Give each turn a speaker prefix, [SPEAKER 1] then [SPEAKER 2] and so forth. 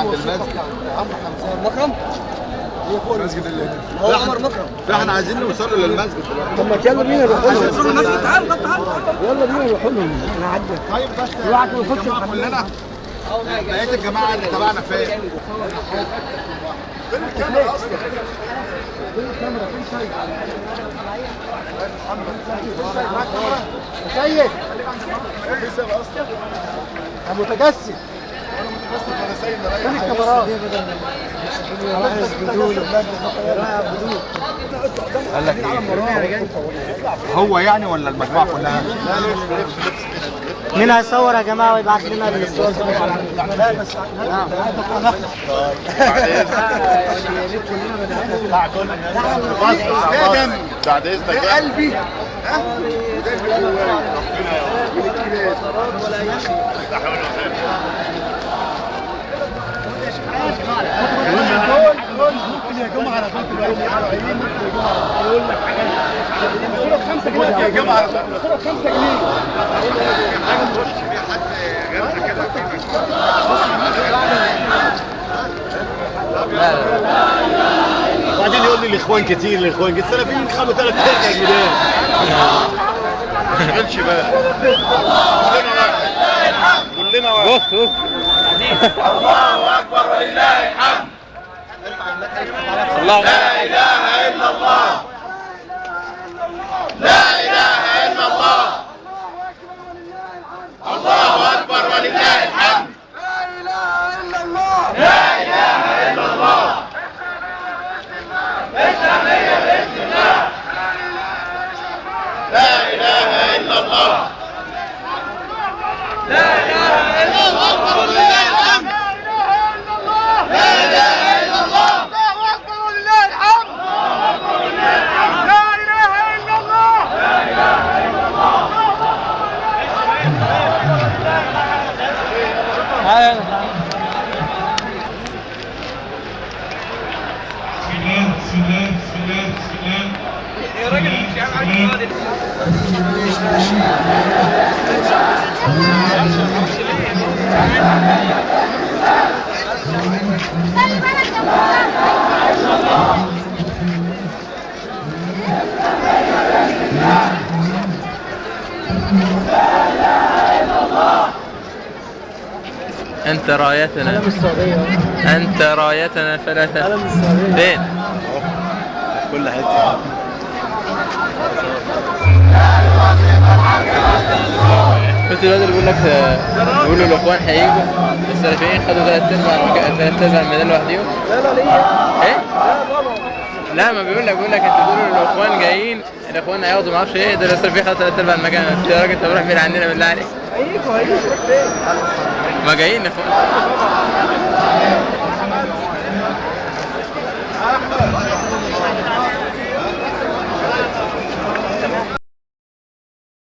[SPEAKER 1] عند المسجد.
[SPEAKER 2] مكرم؟
[SPEAKER 1] المسجد اللي
[SPEAKER 2] هو عمر مكرم.
[SPEAKER 1] لا احنا عايزين نوصل للمسجد دلوقتي.
[SPEAKER 2] طب ما يلا بينا نروح لهم. تعال يلا بينا نروح لهم. انا عدى.
[SPEAKER 1] طيب بس
[SPEAKER 2] الواحد ما يخش
[SPEAKER 1] كلنا. بقيت الجماعه اللي تبعنا فين؟ فين الكاميرا اصلا؟ فين الكاميرا؟ فين سيد؟
[SPEAKER 2] سيد
[SPEAKER 1] فين سيد اصلا؟
[SPEAKER 2] متجسد.
[SPEAKER 1] انا متجسد ولا سيد؟
[SPEAKER 2] فين الكاميرات؟
[SPEAKER 1] قال لك ايه؟ هو يعني ولا المجموعه كلها؟
[SPEAKER 2] مين هيصور يا جماعه ويبعت لنا الصور؟ لا بس
[SPEAKER 1] بعد اذنك
[SPEAKER 2] يا قلبي ممكن يا جماعه على فكره يقول لك حاجات 5 جنيه يا جماعه 5 جنيه
[SPEAKER 1] وبعدين يقول لي الاخوان كتير السلفيين خدوا 3 جنيه ما تشغلش بالك كلنا واحد بص الله اكبر ولله الحمد لا اله الا الله لا اله الا الله الله اكبر ولله الحمد لا اله الا الله الاسلاميه باذن الله لا اله الا الله لا اله الا الله ولله الحمد لا اله الا الله الله اكبر ولله الحمد الله اكبر ولله الحمد لا اله الا الله لا اله الا الله
[SPEAKER 3] سلام يا راجل مش عارف
[SPEAKER 4] أنت رايتنا
[SPEAKER 2] علم السعودية.
[SPEAKER 4] أنت رايتنا فلا
[SPEAKER 2] علم السعودية.
[SPEAKER 4] فين؟
[SPEAKER 1] كل حته
[SPEAKER 4] شفت الواد اللي بيقول لك بيقولوا الإخوان هيجوا السلفيين خدوا 3/4 الميدان لوحديهم؟
[SPEAKER 2] لا ليه؟
[SPEAKER 4] إيه؟
[SPEAKER 2] لا طبعا.
[SPEAKER 4] لا ما بيقول لك أنت بتقولوا الإخوان جايين الإخوان هياخدوا معرفش إيه ده السلفيين خدوا 3/4 المكان يا راجل أنت بروح فين عندنا بالله عليك؟
[SPEAKER 2] هيجوا تروح فين؟
[SPEAKER 4] ما جايين الإخوان